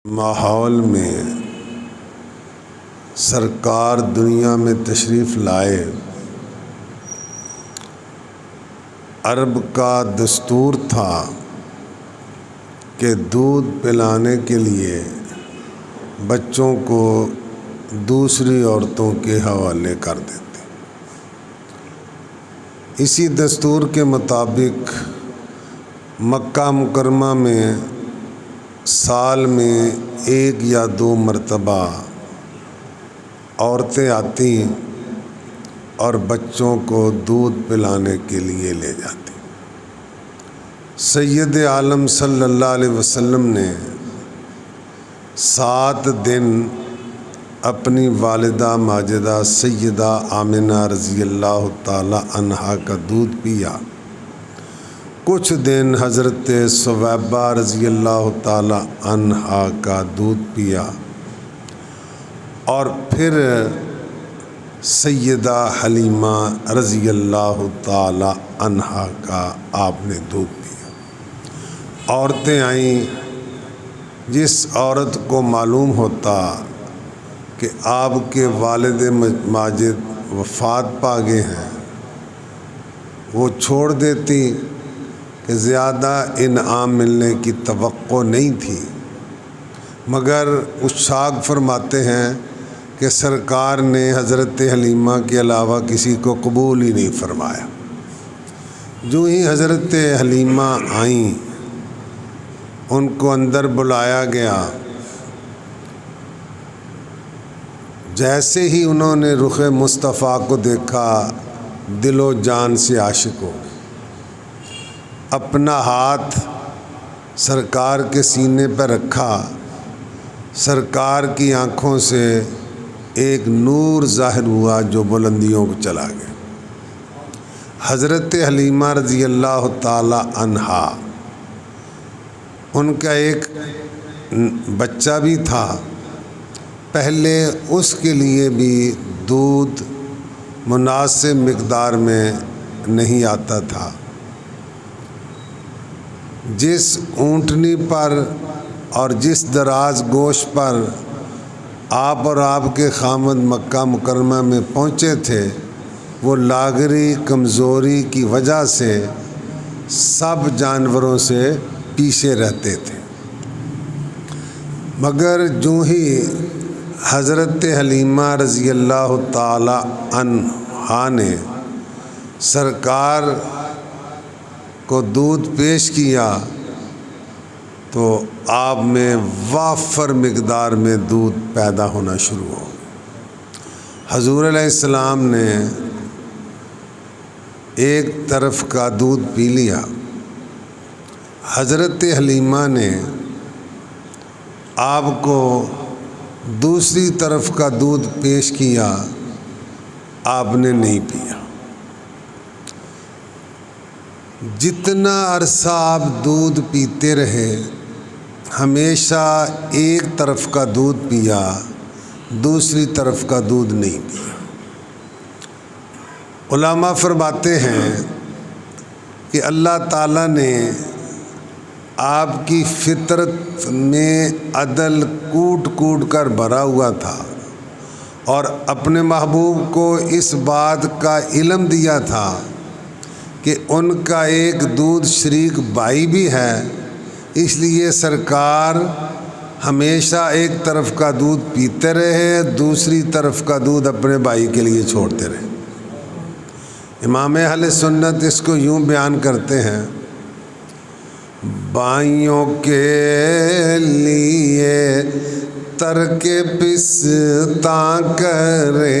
ماحول میں سرکار دنیا میں تشریف لائے، عرب کا دستور تھا کہ دودھ پلانے کے لیے بچوں کو دوسری عورتوں کے حوالے کر دیتے۔ اسی دستور کے مطابق مکہ مکرمہ میں سال میں 1 یا 2 مرتبہ عورتیں آتی اور بچوں کو دودھ پلانے کے لیے لے جاتی۔ سید عالم صلی اللہ علیہ وسلم نے 7 دن اپنی والدہ ماجدہ سیدہ آمنہ رضی اللہ تعالی عنہا کا دودھ پیا، کچھ دن حضرت ثویبہ رضی اللہ تعالی عنہا کا دودھ پیا، اور پھر سیدہ حلیمہ رضی اللہ تعالی عنہا کا آپ نے دودھ پیا۔ عورتیں آئیں، جس عورت کو معلوم ہوتا کہ آپ کے والد ماجد وفات پا گئے ہیں، وہ چھوڑ دیتی کہ زیادہ انعام ملنے کی توقع نہیں تھی، مگر اشاق فرماتے ہیں کہ سرکار نے حضرت حلیمہ کے علاوہ کسی کو قبول ہی نہیں فرمایا۔ جو ہی حضرت حلیمہ آئیں، ان کو اندر بلایا گیا، جیسے ہی انہوں نے رخ مصطفیٰ کو دیکھا دل و جان سے عاشق ہو گئے۔ اپنا ہاتھ سرکار کے سینے پر رکھا، سرکار کی آنکھوں سے ایک نور ظاہر ہوا جو بلندیوں کو چلا گیا۔ حضرت حلیمہ رضی اللہ تعالی عنہا، ان کا ایک بچہ بھی تھا، پہلے اس کے لیے بھی دودھ مناسب مقدار میں نہیں آتا تھا۔ جس اونٹنی پر اور جس دراز گوشت پر آپ اور آپ کے خامد مکہ مکرمہ میں پہنچے تھے، وہ لاغری کمزوری کی وجہ سے سب جانوروں سے پیچھے رہتے تھے، مگر جو ہی حضرت حلیمہ رضی اللہ تعالی عنہا نے سرکار کو دودھ پیش کیا تو آپ میں وافر مقدار میں دودھ پیدا ہونا شروع ہو۔ حضور علیہ السلام نے ایک طرف کا دودھ پی لیا، حضرت حلیمہ نے آپ کو دوسری طرف کا دودھ پیش کیا، آپ نے نہیں پیا۔ جتنا عرصہ آپ دودھ پیتے رہے، ہمیشہ ایک طرف کا دودھ پیا، دوسری طرف کا دودھ نہیں پیا۔ علماء فرماتے ہیں کہ اللہ تعالیٰ نے آپ کی فطرت میں عدل کوٹ کوٹ کر بھرا ہوا تھا، اور اپنے محبوب کو اس بات کا علم دیا تھا کہ ان کا ایک دودھ شریک بھائی بھی ہے، اس لیے سرکار ہمیشہ ایک طرف کا دودھ پیتے رہے، دوسری طرف کا دودھ اپنے بھائی کے لیے چھوڑتے رہے۔ امام اہل سنت اس کو یوں بیان کرتے ہیں: بھائیوں کے لیے ترک پستہ کرے،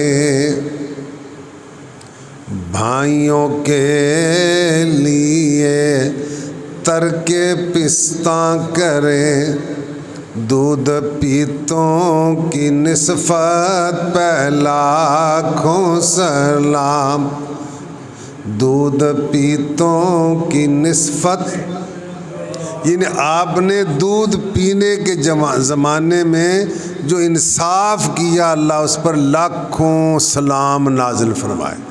بھائیوں کے لیے ترک پستہ کرے، دودھ پیتوں کی نسبت پہ لاکھوں سلام، دودھ پیتوں کی نسبت، یعنی آپ نے دودھ پینے کے زمانے میں جو انصاف کیا، اللہ اس پر لاکھوں سلام نازل فرمائے۔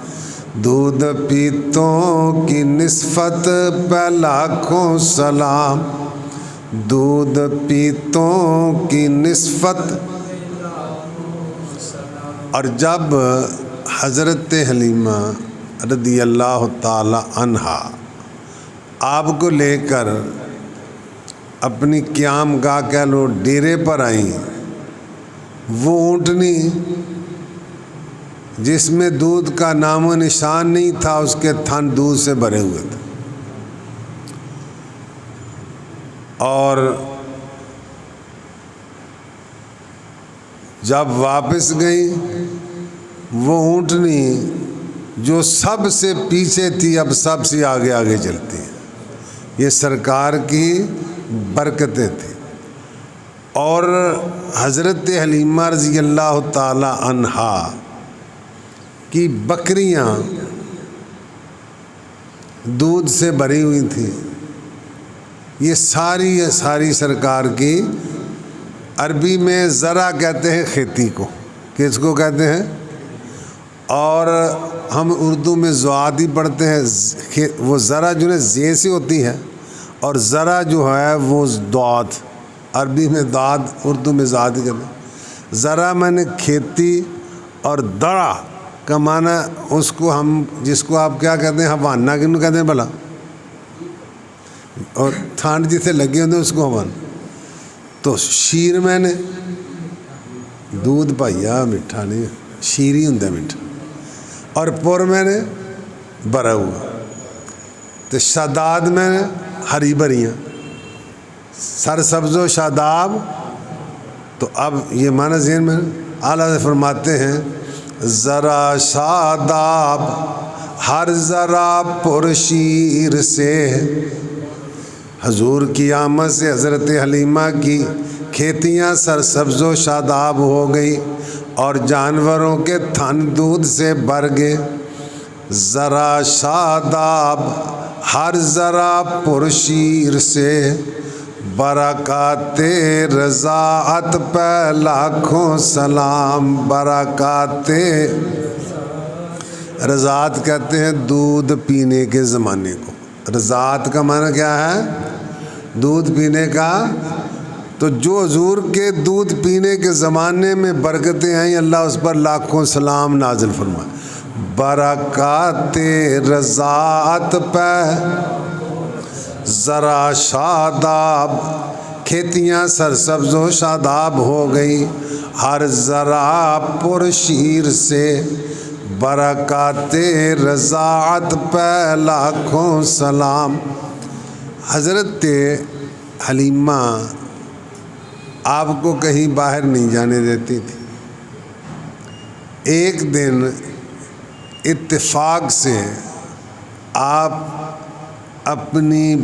دودھ پیتوں کی نسبت پہ لاکھوں سلام، دودھ پیتوں کی نسبت. اور جب حضرت حلیمہ رضی اللہ تعالی عنہا آپ کو لے کر اپنی قیام گاہ کہہ لو ڈیرے پر آئیں، وہ اونٹنی جس میں دودھ کا نام و نشان نہیں تھا، اس کے تھن دودھ سے بھرے ہوئے تھے. اور جب واپس گئی وہ اونٹنی جو سب سے پیچھے تھی اب سب سے آگے آگے چلتی ہے. یہ سرکار کی برکتیں تھیں. اور حضرت حلیمہ رضی اللہ تعالی عنہا کی بکریاں دودھ سے بھری ہوئی تھیں. یہ ساری سرکار کی. عربی میں زرع کہتے ہیں کھیتی کو، کس کو کہتے ہیں؟ اور ہم اردو میں زراعت ہی پڑھتے ہیں. وہ زرع جو ہے زے سے ہوتی ہے، اور زرع جو ہے وہ داد، عربی میں داد، اردو میں زاد ہی کہتے ہیں. زرع میں نے کھیتی، اور درع کا معنی اس کو ہم جس کو آپ کیا کہتے ہیں حوانہ، کن کہتے ہیں بھلا؟ اور تھانڈ جسے لگے ہوتے ہیں اس کو حوانہ. تو شیر میں نے دودھ پائیا میٹھا نہیں، شیر ہی ہوں میٹھا. اور پور میں نے بھرا ہوا. تو شاداد میں نے ہری بھریاں، سر سبز و شاداب. تو اب یہ معنی ذہن میں اعلیٰ سے فرماتے ہیں ذرا شاداب ہر ذرا پر شیر سے. حضور کی آمد سے حضرت حلیمہ کی کھیتیاں سرسبز و شاداب ہو گئی اور جانوروں کے تھن دودھ سے بھر گئے. ذرا شاداب ہر ذرا پرشیر سے برکات رضاعت پہ لاکھوں سلام. برکات رضاعت کہتے ہیں دودھ پینے کے زمانے کو. رضاعت کا معنی کیا ہے؟ دودھ پینے کا. تو جو حضور کے دودھ پینے کے زمانے میں برکتیں آئیں اللہ اس پر لاکھوں سلام نازل فرمائے. برکات رضاعت پہ ذرا شاداب کھیتیاں سرسبز و شاداب ہو گئی ہر ذرا پر شیر سے. برکات رضاعت پہ لاکھوں سلام. حضرت حلیمہ آپ کو کہیں باہر نہیں جانے دیتی تھی. ایک دن اتفاق سے آپ اپنی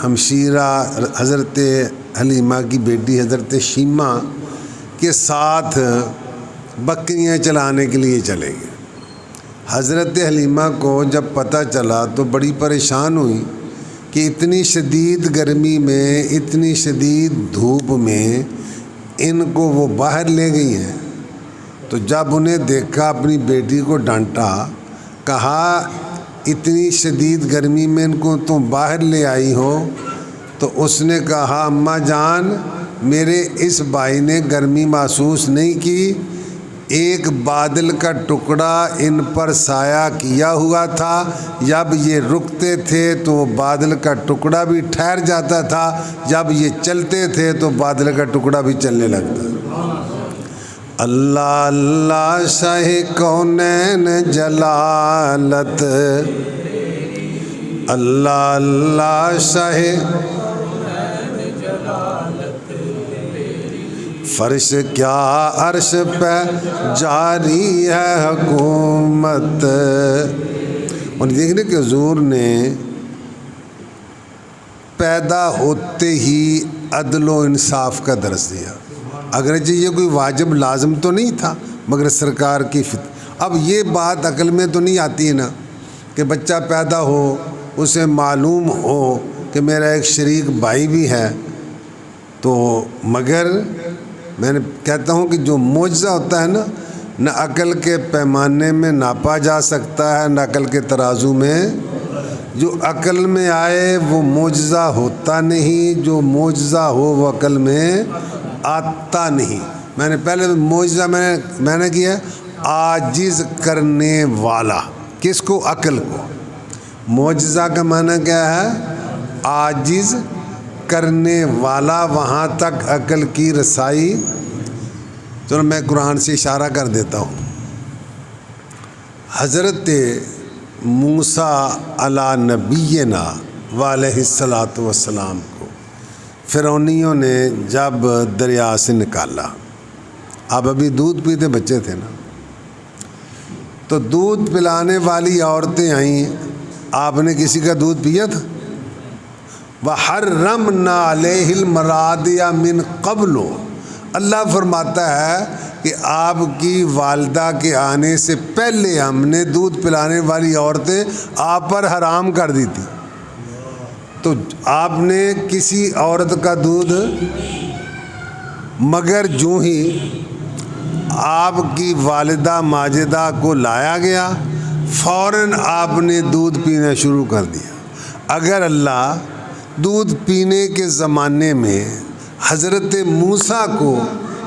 ہمشیرہ حضرت حلیمہ کی بیٹی حضرت شیمہ کے ساتھ بکریاں چلانے کے لیے چلے گئے. حضرت حلیمہ کو جب پتہ چلا تو بڑی پریشان ہوئی کہ اتنی شدید گرمی میں، اتنی شدید دھوپ میں ان کو وہ باہر لے گئی ہیں. تو جب انہیں دیکھا اپنی بیٹی کو ڈانٹا، کہا اتنی شدید گرمی میں ان کو تم باہر لے آئی ہو. تو اس نے کہا اماں جان میرے اس بھائی نے گرمی محسوس نہیں کی، ایک بادل کا ٹکڑا ان پر سایہ کیا ہوا تھا. جب یہ رکتے تھے تو وہ بادل کا ٹکڑا بھی ٹھہر جاتا تھا، جب یہ چلتے تھے تو بادل کا ٹکڑا بھی چلنے لگتا. اللہ اللہ شاہ کونین جلالت، اللہ اللہ شاہ فرش کیا عرش پہ جاری ہے حکومت. اور دیکھنے کہ حضور نے پیدا ہوتے ہی عدل و انصاف کا درس دیا. اگرچہ یہ کوئی واجب لازم تو نہیں تھا مگر سرکار کی اب یہ بات عقل میں تو نہیں آتی ہے نا کہ بچہ پیدا ہو اسے معلوم ہو کہ میرا ایک شریک بھائی بھی ہے. تو مگر میں نے کہتا ہوں کہ جو معجزہ ہوتا ہے نا، نہ عقل کے پیمانے میں ناپا جا سکتا ہے، نہ عقل کے ترازو میں. جو عقل میں آئے وہ معجزہ ہوتا نہیں، جو معجزہ ہو وہ عقل میں آتا نہیں۔ میں نے پہلے معجزہ میں نے کیا عاجز کرنے والا، کس کو؟ عقل کو۔ معجزہ کا معنی کیا ہے؟ عاجز کرنے والا، وہاں تک عقل کی رسائی۔ چلو میں قرآن سے اشارہ کر دیتا ہوں۔ حضرت موسیٰ علی نبینا وعلیہ الصلاۃ والسلام کو فرعونیوں نے جب دریا سے نکالا، اب ابھی دودھ پیتے بچے تھے نا، تو دودھ پلانے والی عورتیں آئیں، آپ نے کسی کا دودھ پیا تھا؟ وَحَرَّمْنَا عَلَيْهِ الْمَرَاضِعَ مِنْ قَبْلُ، اللہ فرماتا ہے کہ آپ کی والدہ کے آنے سے پہلے ہم نے دودھ پلانے والی عورتیں آپ پر حرام کر دی تھی۔ تو آپ نے کسی عورت کا دودھ، مگر جو ہی آپ کی والدہ ماجدہ کو لایا گیا فوراً آپ نے دودھ پینا شروع کر دیا۔ اگر اللہ دودھ پینے کے زمانے میں حضرت موسیٰ کو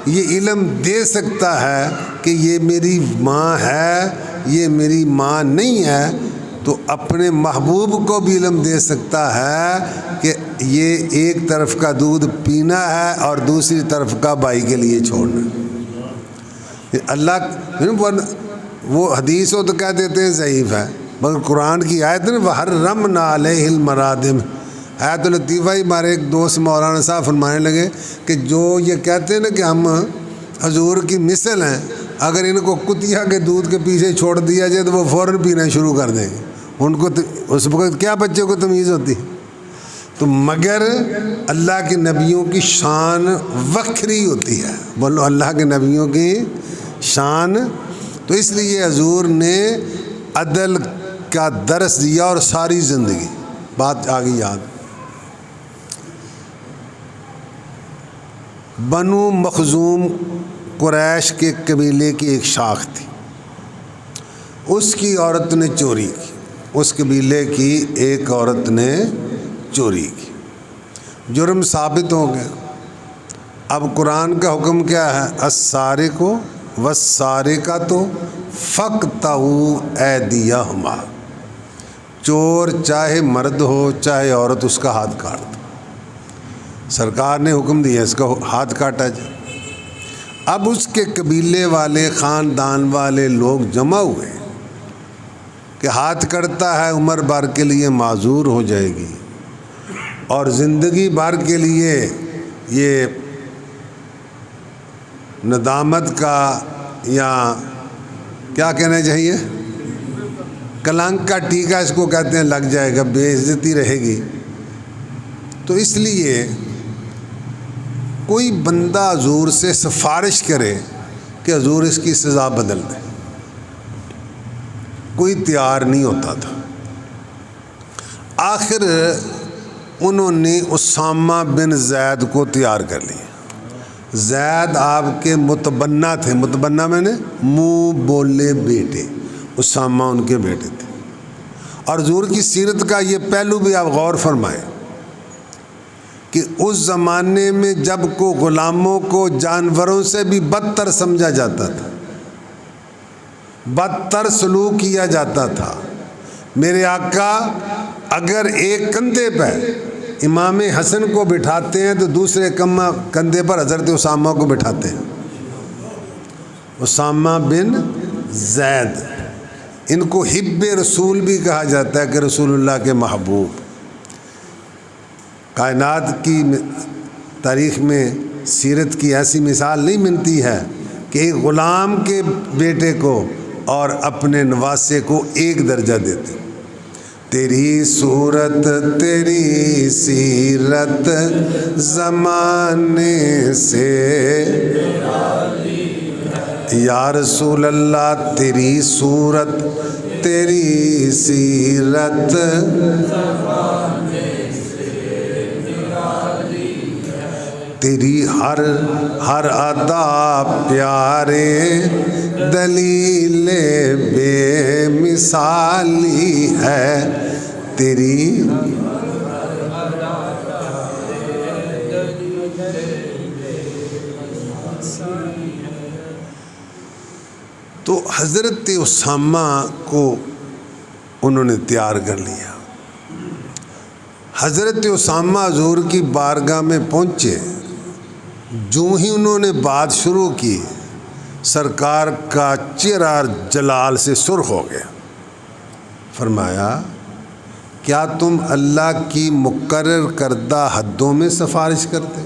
یہ علم دے سکتا ہے کہ یہ میری ماں ہے، یہ میری ماں نہیں ہے، تو اپنے محبوب کو بھی علم دے سکتا ہے کہ یہ ایک طرف کا دودھ پینا ہے اور دوسری طرف کا بھائی کے لیے چھوڑنا۔ اللہ وہ حدیث ہو تو کہہ دیتے ہیں ضعیف ہے، مگر قرآن کی آیت ہے نا وَحَرَّمْنَا عَلَيْهِ الْمَرَاضِعَ۔ آیت الطیفہ ہی ہمارے ایک دوست مولانا صاحب فرمانے لگے کہ جو یہ کہتے ہیں نا کہ ہم حضور کی مثل ہیں، اگر ان کو کتیا کے دودھ کے پیچھے چھوڑ دیا جائے تو وہ فوراً پینا شروع کر دیں گے، ان کو اس وقت کیا بچے کو تمیز ہوتی ہے؟ تو مگر اللہ کے نبیوں کی شان وکھری ہوتی ہے، بولو اللہ کے نبیوں کی شان۔ تو اس لیے حضور نے عدل کا درس دیا اور ساری زندگی، بات آگے یاد۔ بنو مخزوم قریش کے قبیلے کی ایک شاخ تھی، اس کی عورت نے چوری کی، اس قبیلے کی ایک عورت نے چوری کی، جرم ثابت ہو گیا۔ اب قرآن کا حکم کیا ہے؟ السارق والسارقۃ فاقطعوا ایدیہما، چور چاہے مرد ہو چاہے عورت اس کا ہاتھ کاٹ دو۔ سرکار نے حکم دیا اس کا ہاتھ کاٹا جائے۔ اب اس کے قبیلے والے خاندان والے لوگ جمع ہوئے کہ ہاتھ کٹتا ہے عمر بھر کے لیے معذور ہو جائے گی اور زندگی بھر کے لیے یہ ندامت کا یا کیا کہنا چاہیے کلنک کا ٹیکا اس کو کہتے ہیں لگ جائے گا، بے عزتی رہے گی۔ تو اس لیے کوئی بندہ حضور سے سفارش کرے کہ حضور اس کی سزا بدل دے، کوئی تیار نہیں ہوتا تھا۔ آخر انہوں نے اسامہ بن زید کو تیار کر لیا۔ زید آپ کے متبنہ تھے، متبنہ میں نے منہ بولے بیٹے، اسامہ ان کے بیٹے تھے۔ اور حضور کی سیرت کا یہ پہلو بھی آپ غور فرمائیں کہ اس زمانے میں جب کو غلاموں کو جانوروں سے بھی بدتر سمجھا جاتا تھا، بدتر سلوک کیا جاتا تھا، میرے آقا اگر ایک کندھے پہ امام حسن کو بٹھاتے ہیں تو دوسرے کندھے پر حضرت اسامہ کو بٹھاتے ہیں۔ اسامہ بن زید، ان کو حب رسول بھی کہا جاتا ہے کہ رسول اللہ کے محبوب۔ کائنات کی تاریخ میں سیرت کی ایسی مثال نہیں ملتی ہے کہ ایک غلام کے بیٹے کو اور اپنے نواسے کو ایک درجہ دیتے۔ تیری صورت تیری سیرت زمانے سے یا رسول اللہ، تیری صورت تیری سیرت تیری ہر ادا پیارے دلیل بے مثالی ہے، تیری تو حضرت اسامہ کو انہوں نے تیار کر لیا. حضرت اسامہ حضور کی بارگاہ میں پہنچے. جو ہی انہوں نے بات شروع کی سرکار کا چہرہ جلال سے سرخ ہو گیا. فرمایا کیا تم اللہ کی مقرر کردہ حدوں میں سفارش کرتے؟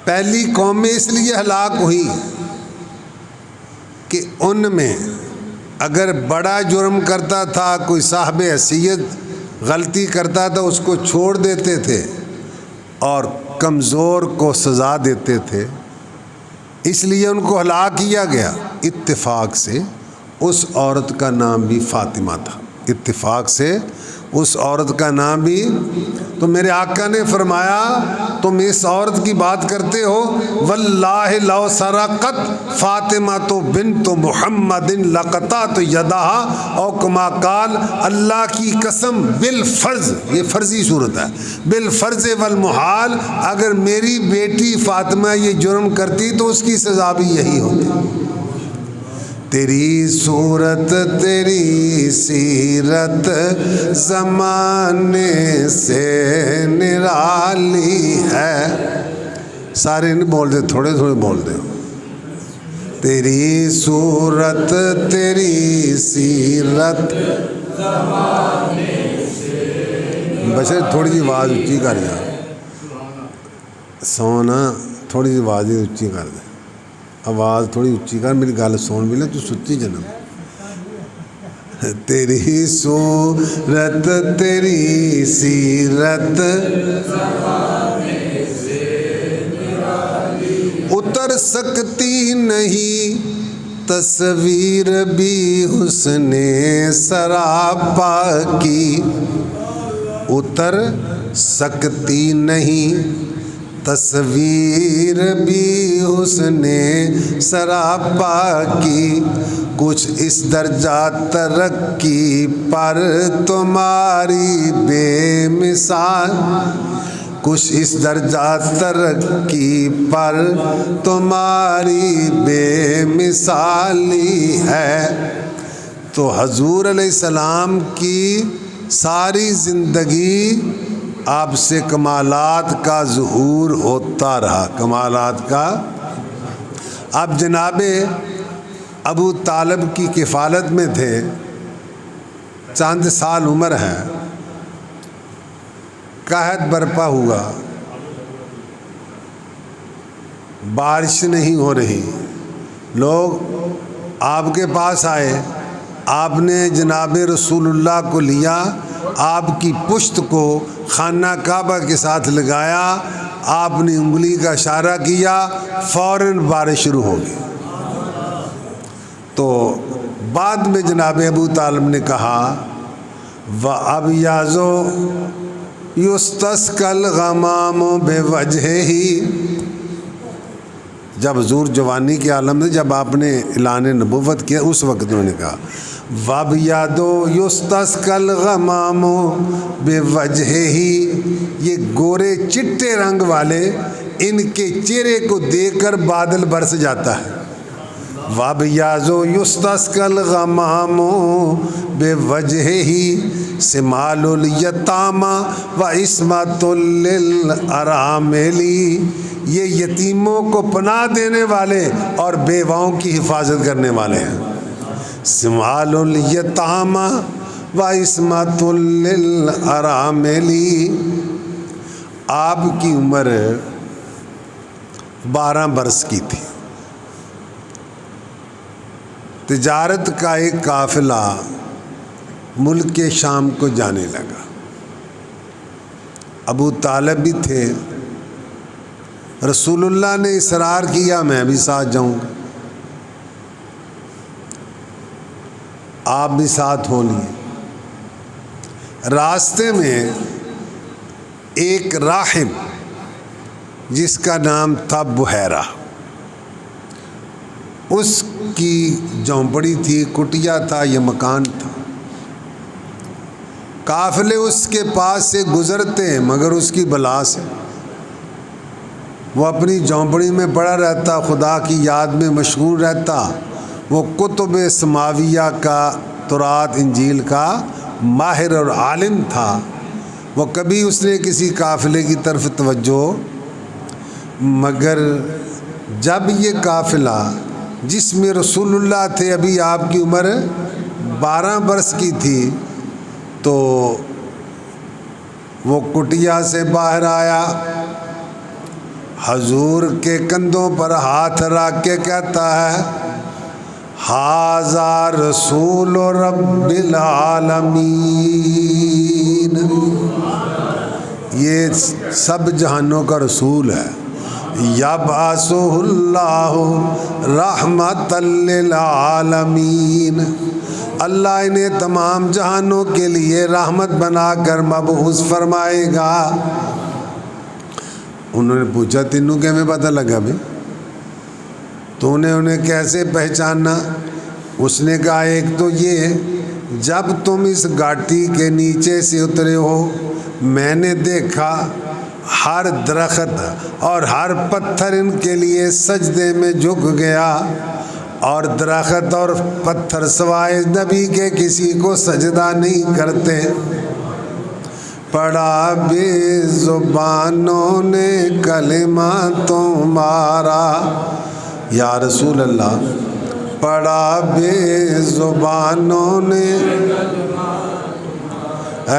پہلی قومیں اس لیے ہلاک ہوئی کہ ان میں اگر بڑا جرم کرتا تھا، کوئی صاحب حیثیت غلطی کرتا تھا، اس کو چھوڑ دیتے تھے اور کمزور کو سزا دیتے تھے. اس لیے ان کو ہلاک کیا گیا. اتفاق سے اس عورت کا نام بھی فاطمہ تھا. اتفاق سے اس عورت کا نام بھی. تو میرے آقا نے فرمایا تم اس عورت کی بات کرتے ہو، واللہ لو سرقت فاطمہ تو بنت محمد لقطعت یدہا او کما قال. اللہ کی قسم بالفرض، یہ فرضی صورت ہے، بالفرض والمحال اگر میری بیٹی فاطمہ یہ جرم کرتی تو اس کی سزا بھی یہی ہوتی. تیری صورت تیری سیرت زمانے سے نرالی ہے. سارے نہیں بول دے، تھوڑے تھوڑے بول دے. تیری صورت تیری سیرت بشر. تھوڑی سی آواز اونچی کر جا سونا، تھوڑی سی آواز اونچی کر دے. آواز تھوڑی اونچی کر، میری گل سن بھی لے، تو سچی جنم. تیری صورت تیری سیرت اتر سکتی نہیں تصویر بھی حسن سراپا کی. اتر سکتی نہیں تصویر بھی حسن سراپا کی. کچھ اس درجہ ترقی پر تمہاری بے مثال. کچھ اس درجہ ترقی پر تمہاری بے مثالی ہے. تو حضور علیہ السلام کی ساری زندگی آپ سے کمالات کا ظہور ہوتا رہا، کمالات کا. اب جناب ابو طالب کی کفالت میں تھے، چند سال عمر ہے، قحط برپا ہوا، بارش نہیں ہو رہی. لوگ آپ کے پاس آئے، آپ نے جناب رسول اللہ کو لیا، آپ کی پشت کو خانہ کعبہ کے ساتھ لگایا، آپ نے انگلی کا اشارہ کیا، فوراً بارش شروع ہو گئی. تو بعد میں جناب ابو طالب نے کہا وَأَبْيَضُ يُسْتَسْقَى الْغَمَامُ بِوَجْهِهِ. جب حضور جوانی کے عالم میں، جب آپ نے اعلان نبوت کیا، اس وقت انہوں نے کہا وَأَبْيَضُ يُسْتَسْقَى الْغَمَامُ بِوَجْهِهِ. یہ گورے چٹے رنگ والے، ان کے چہرے کو دیکھ کر بادل برس جاتا ہے. وَأَبْيَضُ يُسْتَسْقَى الْغَمَامُ بِوَجْهِهِ سِمَالُ الْيَتَامَى وَعِصْمَةٌ لِلْأَرَامِلِ. یہ یتیموں کو پناہ دینے والے اور بیواؤں کی حفاظت کرنے والے ہیں. سِمَالُ الْيَتَامَى وَعِصْمَةٌ لِلْأَرَامِلِ. آپ کی عمر 12 برس کی تھی. تجارت کا ایک قافلہ ملک شام کو جانے لگا. ابو طالب بھی تھے. رسول اللہ نے اصرار کیا میں بھی ساتھ جاؤں گا. آپ بھی ساتھ ہو لیے. راستے میں ایک راہب جس کا نام تھا بحیرہ، اس کی جھونپڑی تھی، کٹیا تھا، یہ مکان تھا. قافلے اس کے پاس سے گزرتے ہیں مگر اس کی بلا سے وہ اپنی جھونپڑی میں پڑا رہتا، خدا کی یاد میں مشغول رہتا۔ وہ کتب سماویہ کا، تورات انجیل کا ماہر اور عالم تھا۔ وہ کبھی اس نے کسی قافلے کی طرف توجہ، مگر جب یہ قافلہ جس میں رسول اللہ تھے، ابھی آپ کی عمر 12 برس کی تھی، تو وہ کٹیا سے باہر آیا، حضور کے کندھوں پر ہاتھ رکھ کے کہتا ہے ھذا رسول رب العالمین، یہ سب جہانوں کا رسول ہے۔ یبعثہ اللہ رحمۃ للعالمین، اللہ انہیں تمام جہانوں کے لیے رحمت بنا کر مبعوث فرمائے گا۔ انہوں نے پوچھا تینوں کیسے پتہ لگا بھائی، تو نے انہیں کیسے پہچانا؟ اس نے کہا ایک تو یہ، جب تم اس گھاٹی کے نیچے سے اترے ہو، میں نے دیکھا ہر درخت اور ہر پتھر ان کے لیے سجدے میں جھک گیا، اور درخت اور پتھر سوائے نبی کے کسی کو سجدہ نہیں کرتے۔ پڑھا بے زبانوں نے کلمہ تمہارا، یا رسول اللہ، پڑھا بے زبانوں نے،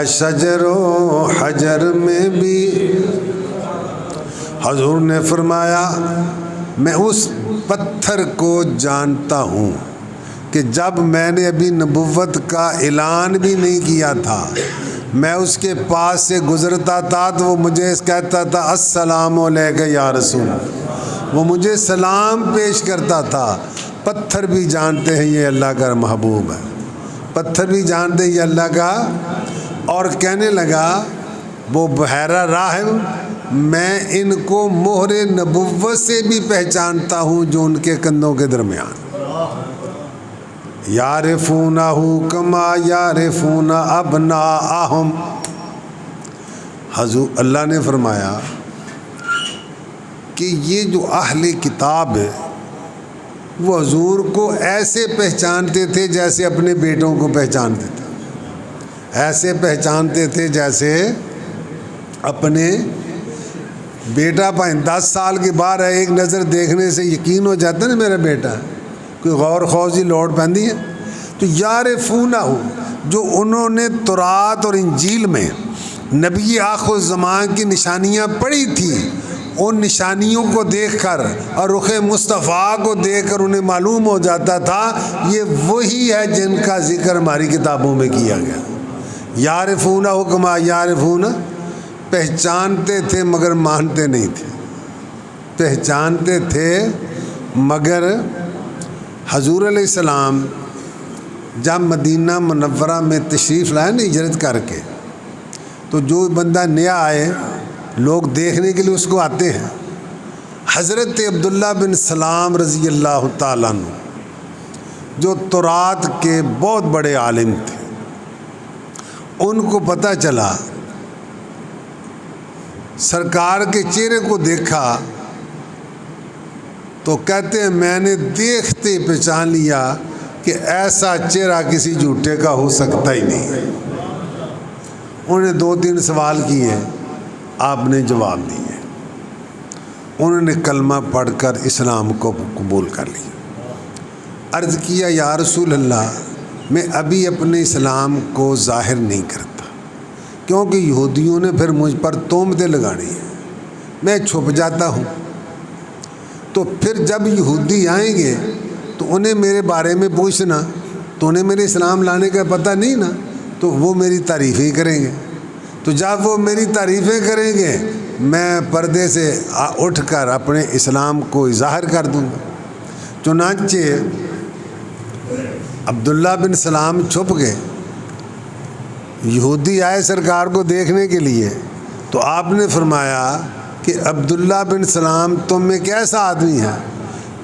شجر و حجر میں بھی۔ حضور نے فرمایا میں اس پتھر کو جانتا ہوں کہ جب میں نے ابھی نبوت کا اعلان بھی نہیں کیا تھا، میں اس کے پاس سے گزرتا تھا تو وہ مجھے کہتا تھا السلام علیکہ یا رسول، وہ مجھے سلام پیش کرتا تھا۔ پتھر بھی جانتے ہیں یہ اللہ کا محبوب ہے، پتھر بھی جانتے ہیں یہ اللہ کا۔ اور کہنے لگا وہ بحیرہ راہب، میں ان کو مہر نبوت سے بھی پہچانتا ہوں جو ان کے کندھوں کے درمیان، یعرفونہ کما یعرفون ابناءہم۔ حضور اللہ نے فرمایا کہ یہ جو اہل کتاب ہے وہ حضور کو ایسے پہچانتے تھے جیسے اپنے بیٹوں کو پہچانتے تھے، ایسے پہچانتے تھے جیسے اپنے بیٹا 10 سال کے بعد ایک نظر دیکھنے سے یقین ہو جاتا ہے نا میرا بیٹا ہے، کوئی غور خوضی لوٹ پہنی ہے۔ تو یعرفونہ، جو انہوں نے تورات اور انجیل میں نبی آخر الزمان کی نشانیاں پڑھی تھیں، ان نشانیوں کو دیکھ کر اور رخ مصطفیٰ کو دیکھ کر انہیں معلوم ہو جاتا تھا یہ وہی ہے جن کا ذکر ہماری کتابوں میں کیا گیا۔ یعرفونہ کما یعرفون، پہچانتے تھے مگر مانتے نہیں تھے، پہچانتے تھے مگر۔ حضور علیہ السلام جب مدینہ منورہ میں تشریف لائے نا ہجرت کر کے، تو جو بندہ نیا آئے لوگ دیکھنے کے لیے اس کو آتے ہیں۔ حضرت عبداللہ بن سلام رضی اللہ تعالیٰ عنہ جو تورات کے بہت بڑے عالم تھے، ان کو پتہ چلا، سرکار کے چہرے کو دیکھا تو کہتے ہیں میں نے دیکھتے پہچان لیا کہ ایسا چہرہ کسی جھوٹے کا ہو سکتا ہی نہیں۔ انہوں نے 2-3 سوال کیے، آپ نے جواب دیے، انہوں نے کلمہ پڑھ کر اسلام کو قبول کر لیا۔ عرض کیا یا رسول اللہ، میں ابھی اپنے اسلام کو ظاہر نہیں کرتا کیونکہ یہودیوں نے پھر مجھ پر تہمتیں لگانی ہیں، میں چھپ جاتا ہوں۔ تو پھر جب یہودی آئیں گے تو انہیں میرے بارے میں پوچھنا، تو انہیں میرے اسلام لانے کا پتہ نہیں نا، تو وہ میری تعریفیں کریں گے۔ تو جب وہ میری تعریفیں کریں گے میں پردے سے اٹھ کر اپنے اسلام کو ظاہر کر دوں گا۔ چنانچہ عبداللہ بن سلام چھپ گئے، یہودی آئے سرکار کو دیکھنے کے لیے، تو آپ نے فرمایا کہ عبداللہ بن سلام تم میں کیسا آدمی ہے؟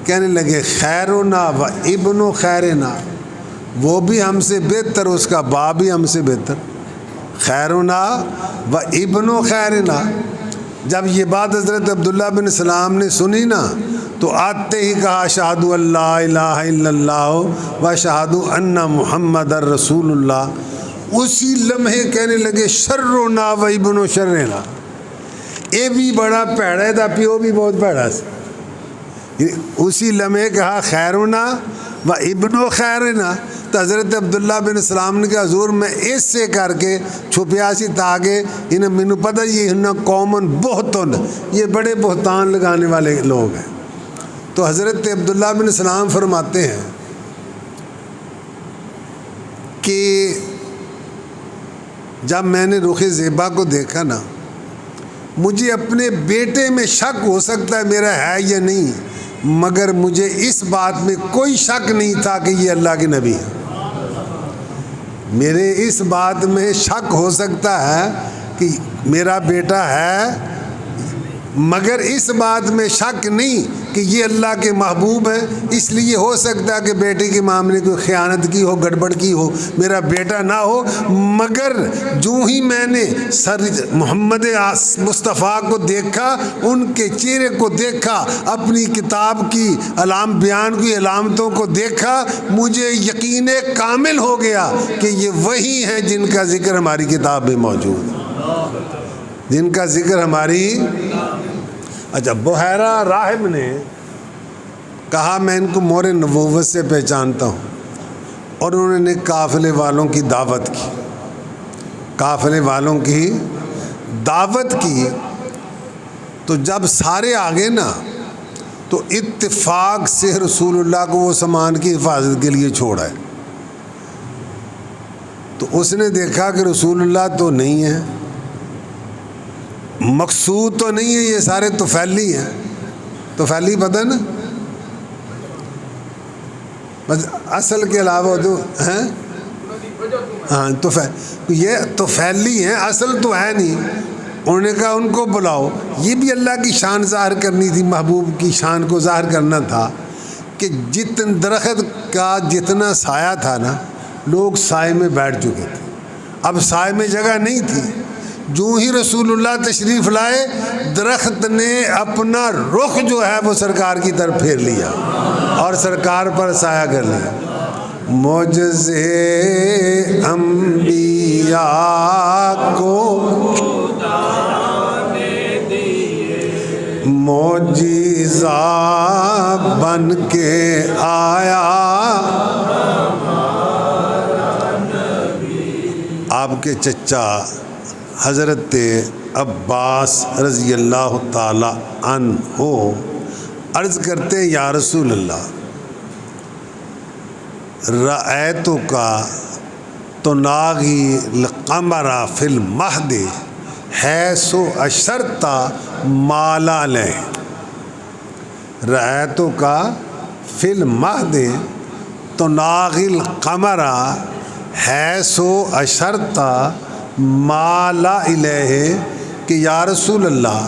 کہنے لگے خیرنا و ابن خیرنا، وہ بھی ہم سے بہتر، اس کا باپ بھی ہم سے بہتر۔ خیرنا و ابن خیرنا۔ جب یہ بات حضرت عبداللہ بن سلام نے سنی نا تو آتے ہی کہا اشہد ان لا الہ الا اللہ و اشہد ان محمد رسول اللہ۔ اسی لمحے کہنے لگے شرنا و ابن شرنا، اے بھی بڑا پیڑا ہے دا پیو بھی بہت پیڑا سی۔ اسی لمحے کہا خیرنا و ابن خیرنا، تو حضرت عبداللہ بن سلام نے کہا حضور میں اس سے کر کے چھپیا سی تاکہ انہیں مینوں پتہ یہ انہیں قومن بہتن، یہ بڑے بہتان لگانے والے لوگ ہیں۔ تو حضرت عبداللہ بن سلام فرماتے ہیں کہ جب میں نے رخ زیبا کو دیکھا نا، مجھے اپنے بیٹے میں شک ہو سکتا ہے میرا ہے یا نہیں، مگر مجھے اس بات میں کوئی شک نہیں تھا کہ یہ اللہ کے نبی ہے۔ میرے اس بات میں شک ہو سکتا ہے کہ میرا بیٹا ہے، مگر اس بات میں شک نہیں کہ یہ اللہ کے محبوب ہیں۔ اس لیے ہو سکتا ہے کہ بیٹے کے معاملے کوئی خیانت کی ہو، گڑبڑ کی ہو، میرا بیٹا نہ ہو، مگر جو ہی میں نے محمد مصطفیٰ کو دیکھا، ان کے چہرے کو دیکھا، اپنی کتاب کی بیان کی علامتوں کو دیکھا، مجھے یقین کامل ہو گیا کہ یہ وہی ہیں جن کا ذکر ہماری کتاب میں موجود ہے، جن کا ذکر ہماری۔ اچھا، بحیرہ راہب نے کہا میں ان کو مور نبوت سے پہچانتا ہوں، اور انہوں نے قافلے والوں کی دعوت کی، قافلے والوں کی دعوت کی، تو جب سارے آگے نا تو اتفاق سے رسول اللہ کو وہ سامان کی حفاظت کے لیے چھوڑا ہے۔ تو اس نے دیکھا کہ رسول اللہ تو نہیں ہے، مقصود تو نہیں ہے، یہ سارے طفیلی ہیں۔ طفیلی پتہ نا، بس اصل کے علاوہ جو ہیں، ہاں یہ طفیلی ہیں، اصل تو ہے نہیں۔ انہوں نے کہا ان کو بلاؤ، یہ بھی اللہ کی شان ظاہر کرنی تھی، محبوب کی شان کو ظاہر کرنا تھا کہ درخت کا جتنا سایہ تھا نا، لوگ سائے میں بیٹھ چکے تھے، اب سائے میں جگہ نہیں تھی۔ جو ہی رسول اللہ تشریف لائے، درخت نے اپنا رخ جو ہے وہ سرکار کی طرف پھیر لیا اور سرکار پر سایہ کر لیا۔ معجزے انبیاء کو معجزہ بن کے آیا، آپ کے چچا حضرت عباس رضی اللہ تعالی عنہ عرض کرتے ہیں یا رسول اللہ، رأیتک تناغی القمر فی المہد حیث اشرت ما لا علیہ۔ رأیتک فی المہد تناغی القمر حیث اشرت ما لا الہ، کہ یا رسول اللہ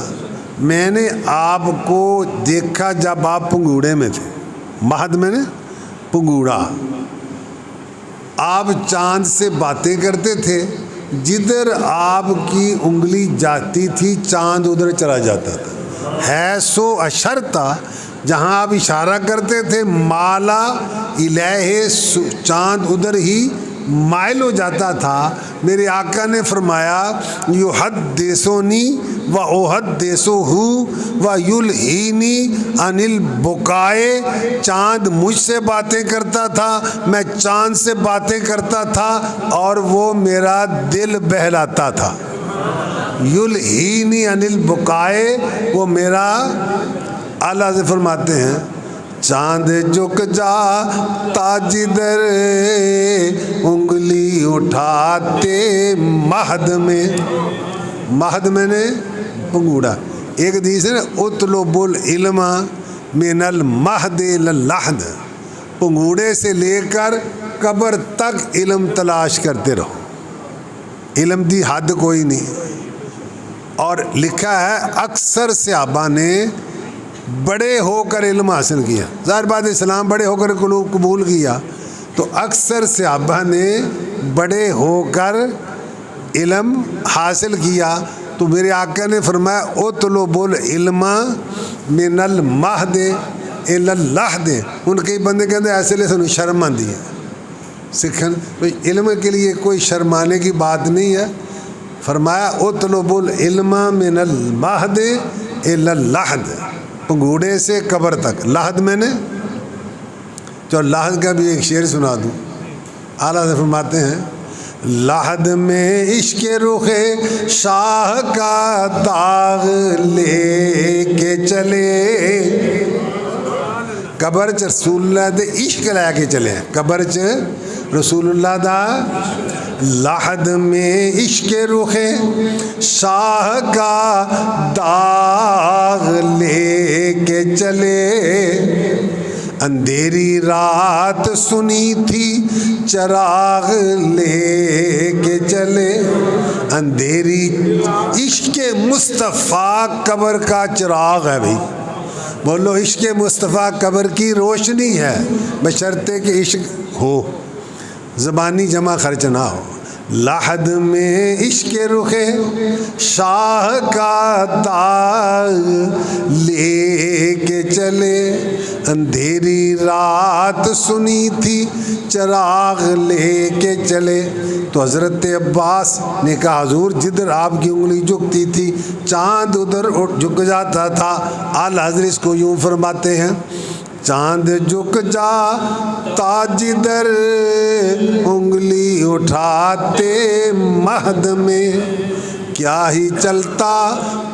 میں نے آپ کو دیکھا جب آپ پنگوڑے میں تھے، مہد میں نے پنگوڑا، آپ چاند سے باتیں کرتے تھے، جدھر آپ کی انگلی جاتی تھی چاند ادھر چلا جاتا تھا۔ حیث اشرت، جہاں آپ اشارہ کرتے تھے، مالا الہ، چاند ادھر ہی مائل ہو جاتا تھا۔ میرے آقا نے فرمایا یحدثنی و احدثہ و یلہینی عن البکائے، چاند مجھ سے باتیں کرتا تھا، میں چاند سے باتیں کرتا تھا، اور وہ میرا دل بہلاتا تھا۔ یلہینی عن البکائے، وہ میرا، اعلیٰ سے فرماتے ہیں چاند جھک جاتا جدھر انگلی اٹھاتے مہد میں، مہد میں نے پنگوڑا۔ ایک حدیث ہے نا اطلب العلم من المہد الی اللحد، پنگوڑے سے لے کر قبر تک علم تلاش کرتے رہو، علم دی حد کوئی نہیں۔ اور لکھا ہے اکثر صحابہ نے بڑے ہو کر علم حاصل کیا، ظاہر بات اسلام بڑے ہو کر قبول کیا، تو اکثر صحابہ نے بڑے ہو کر علم حاصل کیا تو میرے آقا نے فرمایا اطلب العلم من المہد الی اللحد۔ ان کئی بندے کہتے ہیں ایسے لے سنو شرم آندی ہے سکھن، علم کے لیے کوئی شرمانے کی بات نہیں ہے۔ فرمایا اطلب العلم من المہد الی اللحد، پنگوڑے سے قبر تک۔ لحد میں نے جو لحد کا بھی ایک شعر سنا دوں، اعلیٰ حضرت فرماتے ہیں لحد میں عشق رخ شاہ کا داغ لے کے چلے، قبر چ رسول اللہ دے عشق لے کے چلے، قبر چ رسول اللہ دا لحد میں عشق رخ شاہ کا داغ لے کے چلے، اندھیری رات سنی تھی چراغ لے کے چلے، اندھیری عشق مصطفیٰ قبر کا چراغ ہے بھائی، بولو عشق مصطفیٰ قبر کی روشنی ہے، بشرطے کہ عشق ہو، زبانی جمع خرچ نہ ہو۔ لحد میں عشق رخ شاہ کا داغ لے کے چلے، اندھیری رات سنی تھی چراغ لے کے چلے۔ تو حضرت عباس نے کہا حضور جدھر آپ کی انگلی جھکتی تھی چاند ادھر جھک جاتا تھا۔ اعلیٰ حضرت اس کو یوں فرماتے ہیں چاند جھک جاتا جدھر انگلی اٹھاتے مہد میں، کیا ہی چلتا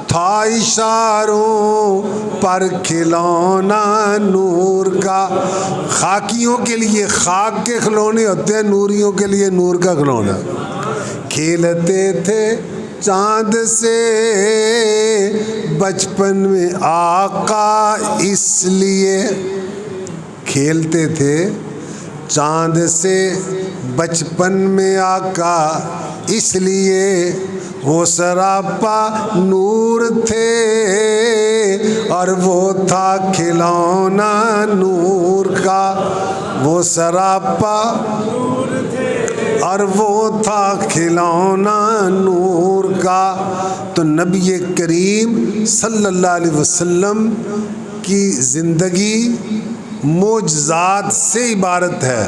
تھا اشاروں پر کھلونا نور کا۔ خاکیوں کے لیے خاک کے کھلونے ہوتے ہیں، نوریوں کے لیے نور کا کھلونا۔ کھیلتے تھے چاند سے بچپن میں آقا اس لیے، کھیلتے تھے چاند سے بچپن میں آقا اس لیے، وہ سراپا نور تھے اور وہ تھا کھلونا نور کا، وہ سراپا اور وہ تھا کھلونا نور کا۔ تو نبی کریم صلی اللہ علیہ وسلم کی زندگی معجزات سے عبارت ہے۔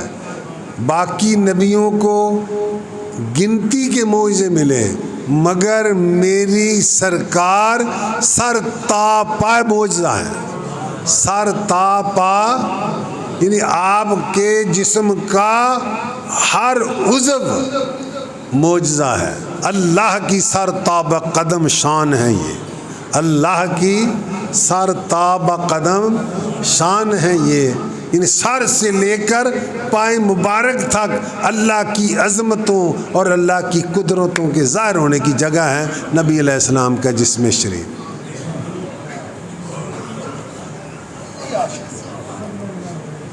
باقی نبیوں کو گنتی کے معجزے ملے، مگر میری سرکار سر تا پا معجزہ ہے۔ سر تا پا یعنی آپ کے جسم کا ہر عضو معجزہ ہے۔ اللہ کی سر تا بقدم شان ہے، یہ اللہ کی سر تا بقدم شان ہے یہ، یعنی سر سے لے کر پائیں مبارک تک اللہ کی عظمتوں اور اللہ کی قدرتوں کے ظاہر ہونے کی جگہ ہے نبی علیہ السلام کا جسم شریف۔